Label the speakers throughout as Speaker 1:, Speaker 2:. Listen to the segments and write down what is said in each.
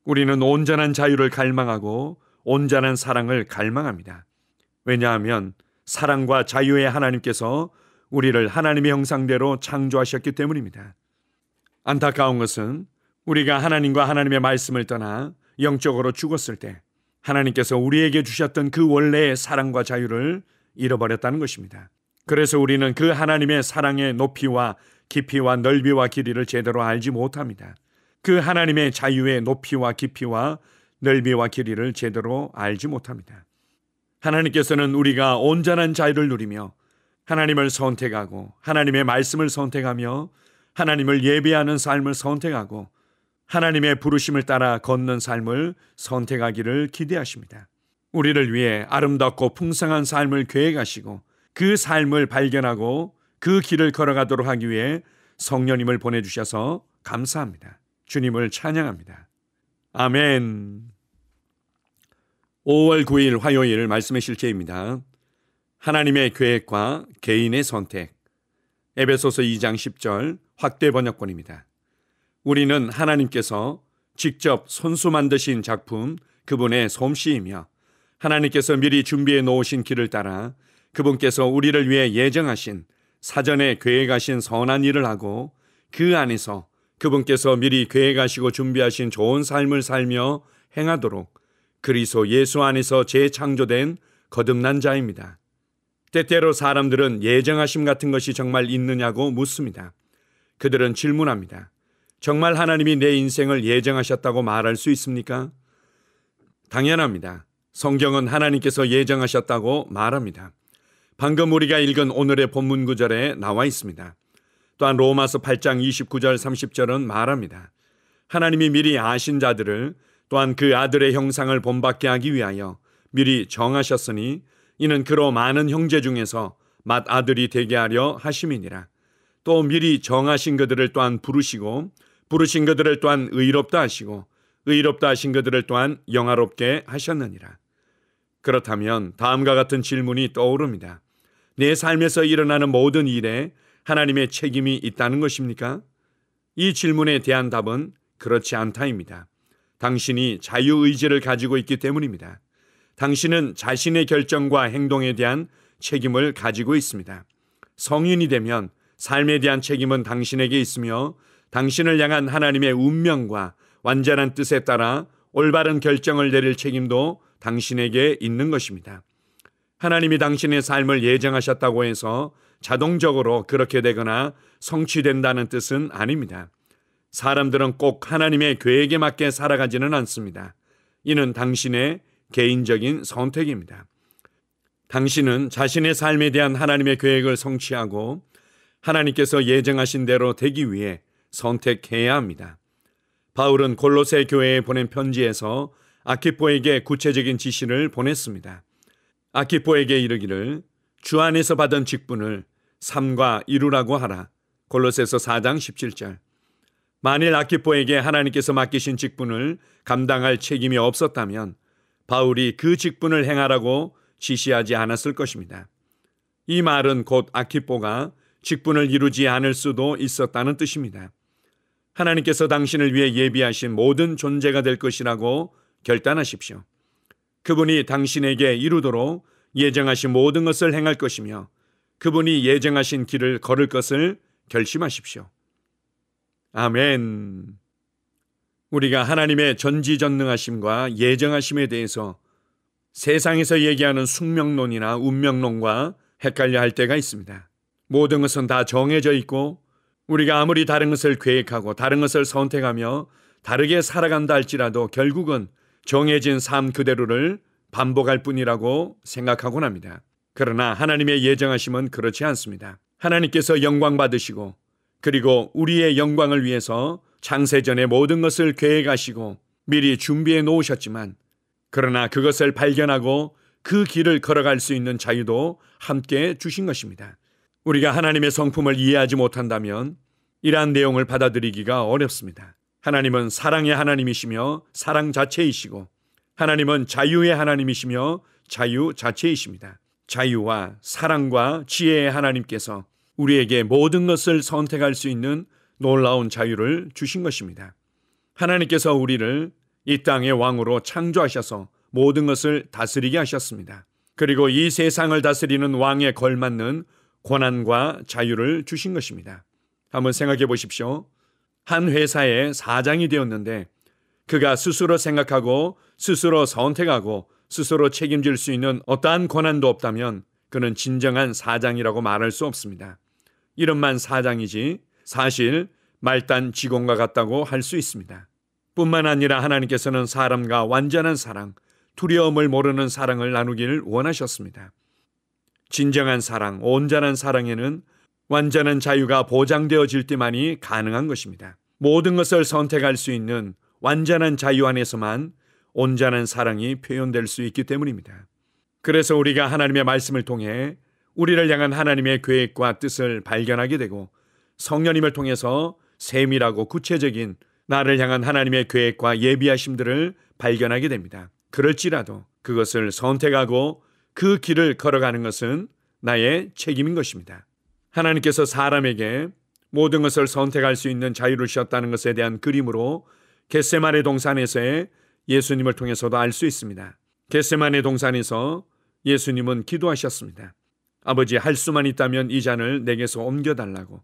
Speaker 1: 우리는 온전한 자유를 갈망하고 온전한 사랑을 갈망합니다. 왜냐하면 사랑과 자유의 하나님께서 우리를 하나님의 형상대로 창조하셨기 때문입니다. 안타까운 것은 우리가 하나님과 하나님의 말씀을 떠나 영적으로 죽었을 때 하나님께서 우리에게 주셨던 그 원래의 사랑과 자유를 잃어버렸다는 것입니다. 그래서 우리는 그 하나님의 사랑의 높이와 깊이와 넓이와 길이를 제대로 알지 못합니다. 그 하나님의 자유의 높이와 깊이와 넓이와 길이를 제대로 알지 못합니다. 하나님께서는 우리가 온전한 자유를 누리며 하나님을 선택하고 하나님의 말씀을 선택하며 하나님을 예배하는 삶을 선택하고 하나님의 부르심을 따라 걷는 삶을 선택하기를 기대하십니다. 우리를 위해 아름답고 풍성한 삶을 계획하시고 그 삶을 발견하고 그 길을 걸어가도록 하기 위해 성령님을 보내주셔서 감사합니다. 주님을 찬양합니다. 아멘. 5월 9일 화요일 말씀의 실제입니다. 하나님의 계획과 개인의 선택. 에베소서 2장 10절 확대 번역본입니다. 우리는 하나님께서 직접 손수 만드신 작품 그분의 솜씨이며 하나님께서 미리 준비해 놓으신 길을 따라 그분께서 우리를 위해 예정하신 사전에 계획하신 선한 일을 하고 그 안에서 그분께서 미리 계획하시고 준비하신 좋은 삶을 살며 행하도록 그리스도 예수 안에서 재창조된 거듭난 자입니다. 때때로 사람들은 예정하심 같은 것이 정말 있느냐고 묻습니다. 그들은 질문합니다. 정말 하나님이 내 인생을 예정하셨다고 말할 수 있습니까? 당연합니다. 성경은 하나님께서 예정하셨다고 말합니다. 방금 우리가 읽은 오늘의 본문 구절에 나와 있습니다. 또한 로마서 8장 29절 30절은 말합니다. 하나님이 미리 아신 자들을 또한 그 아들의 형상을 본받게 하기 위하여 미리 정하셨으니 이는 그로 많은 형제 중에서 맏아들이 되게 하려 하심이니라. 또 미리 정하신 그들을 또한 부르시고 부르신 그들을 또한 의롭다 하시고 의롭다 하신 그들을 또한 영화롭게 하셨느니라. 그렇다면 다음과 같은 질문이 떠오릅니다. 내 삶에서 일어나는 모든 일에 하나님의 책임이 있다는 것입니까? 이 질문에 대한 답은 그렇지 않다입니다. 당신이 자유의지를 가지고 있기 때문입니다. 당신은 자신의 결정과 행동에 대한 책임을 가지고 있습니다. 성인이 되면 삶에 대한 책임은 당신에게 있으며 당신을 향한 하나님의 운명과 완전한 뜻에 따라 올바른 결정을 내릴 책임도 당신에게 있는 것입니다. 하나님이 당신의 삶을 예정하셨다고 해서 자동적으로 그렇게 되거나 성취된다는 뜻은 아닙니다. 사람들은 꼭 하나님의 계획에 맞게 살아가지는 않습니다. 이는 당신의 개인적인 선택입니다. 당신은 자신의 삶에 대한 하나님의 계획을 성취하고 하나님께서 예정하신 대로 되기 위해 선택해야 합니다. 바울은 골로새 교회에 보낸 편지에서 아키포에게 구체적인 지시를 보냈습니다. 아키포에게 이르기를 주 안에서 받은 직분을 삼가 이루라고 하라. 골로새서 4장 17절. 만일 아키포에게 하나님께서 맡기신 직분을 감당할 책임이 없었다면 바울이 그 직분을 행하라고 지시하지 않았을 것입니다. 이 말은 곧 아키포가 직분을 이루지 않을 수도 있었다는 뜻입니다. 하나님께서 당신을 위해 예비하신 모든 존재가 될 것이라고 결단하십시오. 그분이 당신에게 이루도록 예정하신 모든 것을 행할 것이며 그분이 예정하신 길을 걸을 것을 결심하십시오. 아멘. 우리가 하나님의 전지전능하심과 예정하심에 대해서 세상에서 얘기하는 숙명론이나 운명론과 헷갈려 할 때가 있습니다. 모든 것은 다 정해져 있고 우리가 아무리 다른 것을 계획하고 다른 것을 선택하며 다르게 살아간다 할지라도 결국은 정해진 삶 그대로를 반복할 뿐이라고 생각하곤 합니다. 그러나 하나님의 예정하심은 그렇지 않습니다. 하나님께서 영광 받으시고 그리고 우리의 영광을 위해서 창세전에 모든 것을 계획하시고 미리 준비해 놓으셨지만 그러나 그것을 발견하고 그 길을 걸어갈 수 있는 자유도 함께 주신 것입니다. 우리가 하나님의 성품을 이해하지 못한다면 이러한 내용을 받아들이기가 어렵습니다. 하나님은 사랑의 하나님이시며 사랑 자체이시고 하나님은 자유의 하나님이시며 자유 자체이십니다. 자유와 사랑과 지혜의 하나님께서 우리에게 모든 것을 선택할 수 있는 놀라운 자유를 주신 것입니다. 하나님께서 우리를 이 땅의 왕으로 창조하셔서 모든 것을 다스리게 하셨습니다. 그리고 이 세상을 다스리는 왕에 걸맞는 권한과 자유를 주신 것입니다. 한번 생각해 보십시오. 한 회사의 사장이 되었는데 그가 스스로 생각하고 스스로 선택하고 스스로 책임질 수 있는 어떠한 권한도 없다면 그는 진정한 사장이라고 말할 수 없습니다. 이름만 사장이지 사실 말단 직원과 같다고 할 수 있습니다. 뿐만 아니라 하나님께서는 사람과 완전한 사랑, 두려움을 모르는 사랑을 나누기를 원하셨습니다. 진정한 사랑, 온전한 사랑에는 완전한 자유가 보장되어질 때만이 가능한 것입니다. 모든 것을 선택할 수 있는 완전한 자유 안에서만 온전한 사랑이 표현될 수 있기 때문입니다. 그래서 우리가 하나님의 말씀을 통해 우리를 향한 하나님의 계획과 뜻을 발견하게 되고 성령님을 통해서 세밀하고 구체적인 나를 향한 하나님의 계획과 예비하심들을 발견하게 됩니다. 그럴지라도 그것을 선택하고 그 길을 걸어가는 것은 나의 책임인 것입니다. 하나님께서 사람에게 모든 것을 선택할 수 있는 자유를 주셨다는 것에 대한 그림으로 겟세마네 동산에서의 예수님을 통해서도 알 수 있습니다. 겟세마네 동산에서 예수님은 기도하셨습니다. 아버지, 할 수만 있다면 이 잔을 내게서 옮겨달라고.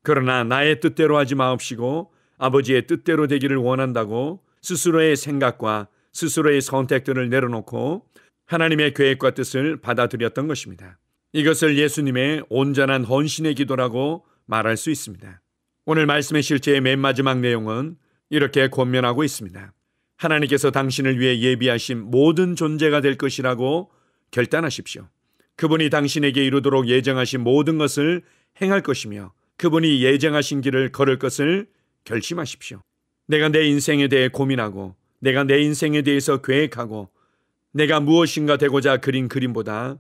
Speaker 1: 그러나 나의 뜻대로 하지 마옵시고 아버지의 뜻대로 되기를 원한다고 스스로의 생각과 스스로의 선택들을 내려놓고 하나님의 계획과 뜻을 받아들였던 것입니다. 이것을 예수님의 온전한 헌신의 기도라고 말할 수 있습니다. 오늘 말씀의 실제의 맨 마지막 내용은 이렇게 권면하고 있습니다. 하나님께서 당신을 위해 예비하신 모든 존재가 될 것이라고 결단하십시오. 그분이 당신에게 이루도록 예정하신 모든 것을 행할 것이며 그분이 예정하신 길을 걸을 것을 결심하십시오. 내가 내 인생에 대해 고민하고 내가 내 인생에 대해서 계획하고 내가 무엇인가 되고자 그린 그림보다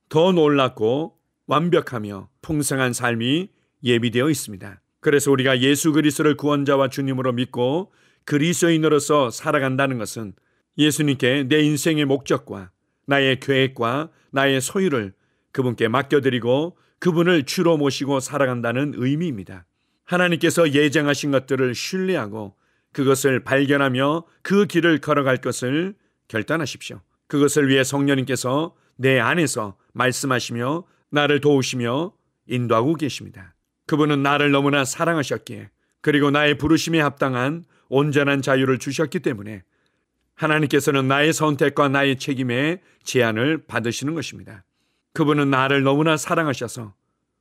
Speaker 1: 더 놀랍고 완벽하며 풍성한 삶이 예비되어 있습니다. 그래서 우리가 예수 그리스도를 구원자와 주님으로 믿고 그리스도인으로서 살아간다는 것은 예수님께 내 인생의 목적과 나의 계획과 나의 소유를 그분께 맡겨드리고 그분을 주로 모시고 살아간다는 의미입니다. 하나님께서 예정하신 것들을 신뢰하고 그것을 발견하며 그 길을 걸어갈 것을 결단하십시오. 그것을 위해 성령님께서 내 안에서 말씀하시며 나를 도우시며 인도하고 계십니다. 그분은 나를 너무나 사랑하셨기에 그리고 나의 부르심에 합당한 온전한 자유를 주셨기 때문에 하나님께서는 나의 선택과 나의 책임에 제한을 받으시는 것입니다. 그분은 나를 너무나 사랑하셔서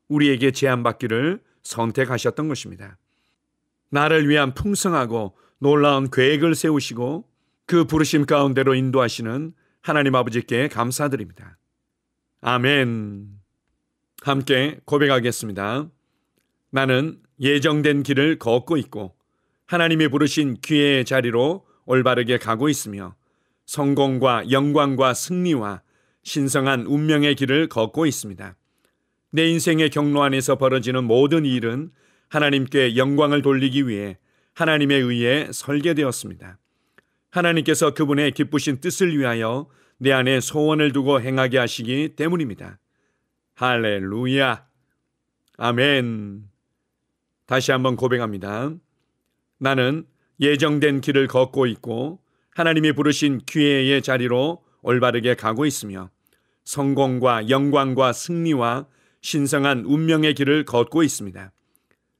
Speaker 1: 우리에게 제한받기를 선택하셨던 것입니다. 나를 위한 풍성하고 놀라운 계획을 세우시고 그 부르심 가운데로 인도하시는 하나님 아버지께 감사드립니다. 아멘. 함께 고백하겠습니다. 나는 예정된 길을 걷고 있고 하나님이 부르신 기회의 자리로 올바르게 가고 있으며 성공과 영광과 승리와 신성한 운명의 길을 걷고 있습니다. 내 인생의 경로 안에서 벌어지는 모든 일은 하나님께 영광을 돌리기 위해 하나님에 의해 설계되었습니다. 하나님께서 그분의 기쁘신 뜻을 위하여 내 안에 소원을 두고 행하게 하시기 때문입니다. 할렐루야. 아멘. 다시 한번 고백합니다. 나는 예정된 길을 걷고 있고 하나님이 부르신 기회의 자리로 올바르게 가고 있으며 성공과 영광과 승리와 신성한 운명의 길을 걷고 있습니다.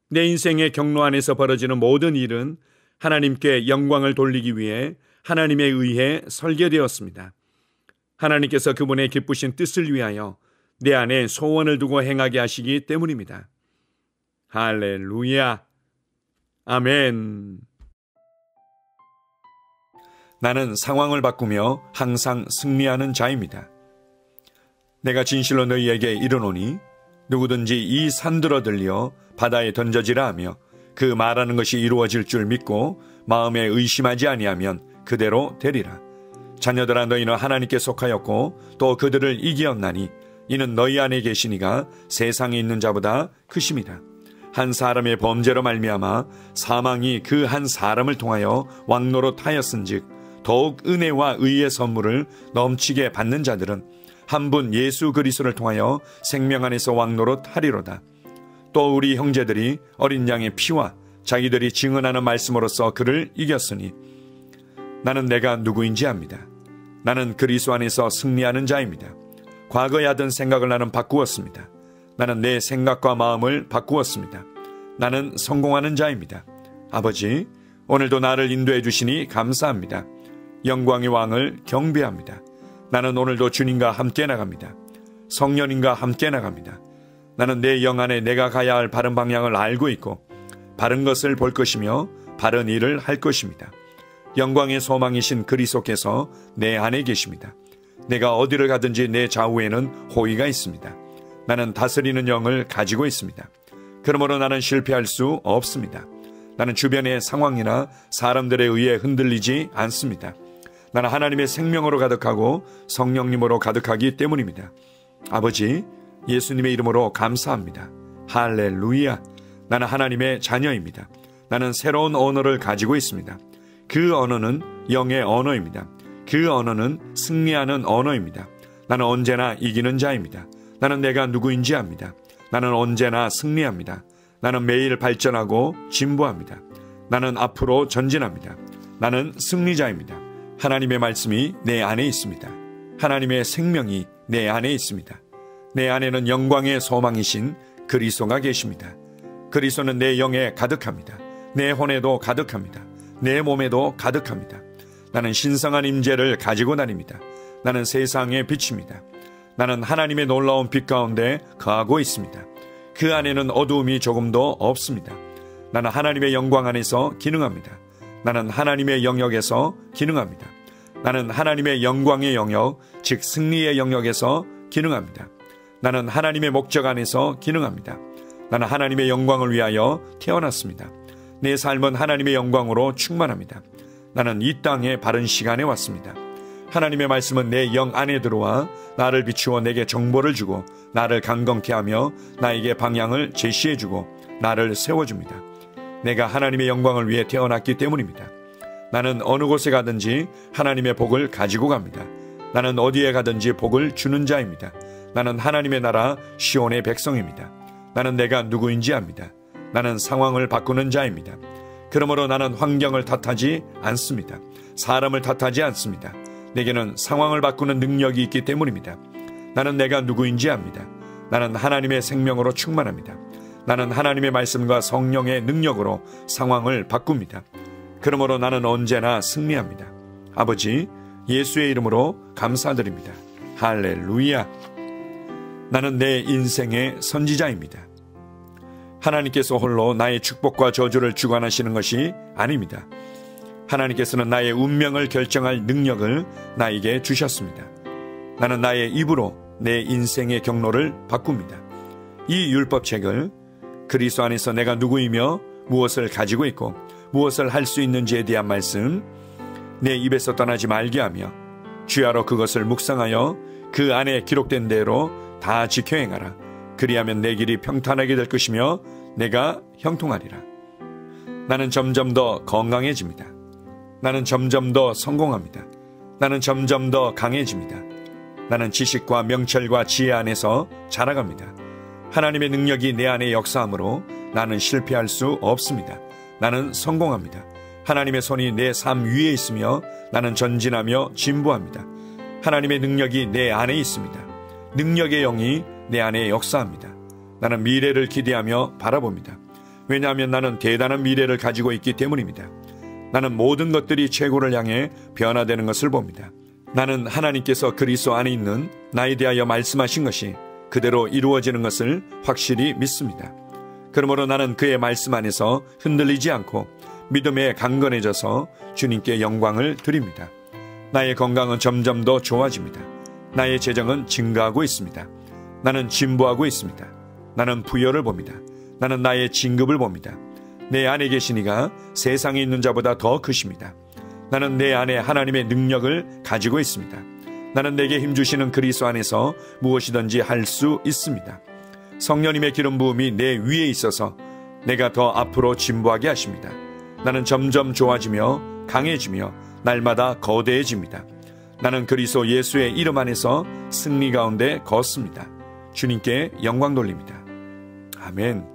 Speaker 1: 내 인생의 경로 안에서 벌어지는 모든 일은 하나님께 영광을 돌리기 위해 하나님에 의해 설계되었습니다. 하나님께서 그분의 기쁘신 뜻을 위하여 내 안에 소원을 두고 행하게 하시기 때문입니다. 할렐루야. 아멘. 나는 상황을 바꾸며 항상 승리하는 자입니다. 내가 진실로 너희에게 이르노니 누구든지 이 산들어 들려 바다에 던져지라 하며 그 말하는 것이 이루어질 줄 믿고 마음에 의심하지 아니하면 그대로 되리라. 자녀들아, 너희는 하나님께 속하였고 또 그들을 이기었나니 이는 너희 안에 계시니가 세상에 있는 자보다 크심이라. 한 사람의 범죄로 말미암아 사망이 그 한 사람을 통하여 왕노릇하였은즉 더욱 은혜와 의의 선물을 넘치게 받는 자들은 한 분 예수 그리스도를 통하여 생명 안에서 왕노릇하리로다. 또 우리 형제들이 어린 양의 피와 자기들이 증언하는 말씀으로써 그를 이겼으니 나는 내가 누구인지 압니다. 나는 그리스도 안에서 승리하는 자입니다. 과거에 하던 생각을 나는 바꾸었습니다. 나는 내 생각과 마음을 바꾸었습니다. 나는 성공하는 자입니다. 아버지, 오늘도 나를 인도해 주시니 감사합니다. 영광의 왕을 경배합니다. 나는 오늘도 주님과 함께 나갑니다. 성령님과 함께 나갑니다. 나는 내 영 안에 내가 가야 할 바른 방향을 알고 있고 바른 것을 볼 것이며 바른 일을 할 것입니다. 영광의 소망이신 그리스도께서 내 안에 계십니다. 내가 어디를 가든지 내 좌우에는 호의가 있습니다. 나는 다스리는 영을 가지고 있습니다. 그러므로 나는 실패할 수 없습니다. 나는 주변의 상황이나 사람들에 의해 흔들리지 않습니다. 나는 하나님의 생명으로 가득하고 성령님으로 가득하기 때문입니다. 아버지, 예수님의 이름으로 감사합니다. 할렐루야. 나는 하나님의 자녀입니다. 나는 새로운 언어를 가지고 있습니다. 그 언어는 영의 언어입니다. 그 언어는 승리하는 언어입니다. 나는 언제나 이기는 자입니다. 나는 내가 누구인지 압니다. 나는 언제나 승리합니다. 나는 매일 발전하고 진보합니다. 나는 앞으로 전진합니다. 나는 승리자입니다. 하나님의 말씀이 내 안에 있습니다. 하나님의 생명이 내 안에 있습니다. 내 안에는 영광의 소망이신 그리스도가 계십니다. 그리스도는 내 영에 가득합니다. 내 혼에도 가득합니다. 내 몸에도 가득합니다. 나는 신성한 임재를 가지고 다닙니다. 나는 세상의 빛입니다. 나는 하나님의 놀라운 빛 가운데 거하고 있습니다. 그 안에는 어두움이 조금도 없습니다. 나는 하나님의 영광 안에서 기능합니다. 나는 하나님의 영역에서 기능합니다. 나는 하나님의 영광의 영역, 즉 승리의 영역에서 기능합니다. 나는 하나님의 목적 안에서 기능합니다. 나는 하나님의 영광을 위하여 태어났습니다. 내 삶은 하나님의 영광으로 충만합니다. 나는 이 땅에 바른 시간에 왔습니다. 하나님의 말씀은 내 영 안에 들어와 나를 비추어 내게 정보를 주고 나를 강건케 하며 나에게 방향을 제시해 주고 나를 세워줍니다. 내가 하나님의 영광을 위해 태어났기 때문입니다. 나는 어느 곳에 가든지 하나님의 복을 가지고 갑니다. 나는 어디에 가든지 복을 주는 자입니다. 나는 하나님의 나라 시온의 백성입니다. 나는 내가 누구인지 압니다. 나는 상황을 바꾸는 자입니다. 그러므로 나는 환경을 탓하지 않습니다. 사람을 탓하지 않습니다. 내게는 상황을 바꾸는 능력이 있기 때문입니다. 나는 내가 누구인지 압니다. 나는 하나님의 생명으로 충만합니다. 나는 하나님의 말씀과 성령의 능력으로 상황을 바꿉니다. 그러므로 나는 언제나 승리합니다. 아버지, 예수의 이름으로 감사드립니다. 할렐루야. 나는 내 인생의 선지자입니다. 하나님께서 홀로 나의 축복과 저주를 주관하시는 것이 아닙니다. 하나님께서는 나의 운명을 결정할 능력을 나에게 주셨습니다. 나는 나의 입으로 내 인생의 경로를 바꿉니다. 이 율법책을 그리스도 안에서 내가 누구이며 무엇을 가지고 있고 무엇을 할 수 있는지에 대한 말씀, 내 입에서 떠나지 말게 하며 주야로 그것을 묵상하여 그 안에 기록된 대로 다 지켜 행하라. 그리하면 내 길이 평탄하게 될 것이며 내가 형통하리라. 나는 점점 더 건강해집니다. 나는 점점 더 성공합니다. 나는 점점 더 강해집니다. 나는 지식과 명철과 지혜 안에서 자라갑니다. 하나님의 능력이 내 안에 역사하므로 나는 실패할 수 없습니다. 나는 성공합니다. 하나님의 손이 내 삶 위에 있으며 나는 전진하며 진보합니다. 하나님의 능력이 내 안에 있습니다. 능력의 영이 내 안에 역사합니다. 나는 미래를 기대하며 바라봅니다. 왜냐하면 나는 대단한 미래를 가지고 있기 때문입니다. 나는 모든 것들이 최고를 향해 변화되는 것을 봅니다. 나는 하나님께서 그리스도 안에 있는 나에 대하여 말씀하신 것이 그대로 이루어지는 것을 확실히 믿습니다. 그러므로 나는 그의 말씀 안에서 흔들리지 않고 믿음에 강건해져서 주님께 영광을 드립니다. 나의 건강은 점점 더 좋아집니다. 나의 재정은 증가하고 있습니다. 나는 진보하고 있습니다. 나는 부여를 봅니다. 나는 나의 진급을 봅니다. 내 안에 계신 이가 세상에 있는 자보다 더 크십니다. 나는 내 안에 하나님의 능력을 가지고 있습니다. 나는 내게 힘주시는 그리스도 안에서 무엇이든지 할 수 있습니다. 성령님의 기름 부음이 내 위에 있어서 내가 더 앞으로 진보하게 하십니다. 나는 점점 좋아지며 강해지며 날마다 거대해집니다. 나는 그리스도 예수의 이름 안에서 승리 가운데 걷습니다. 주님께 영광 돌립니다. 아멘.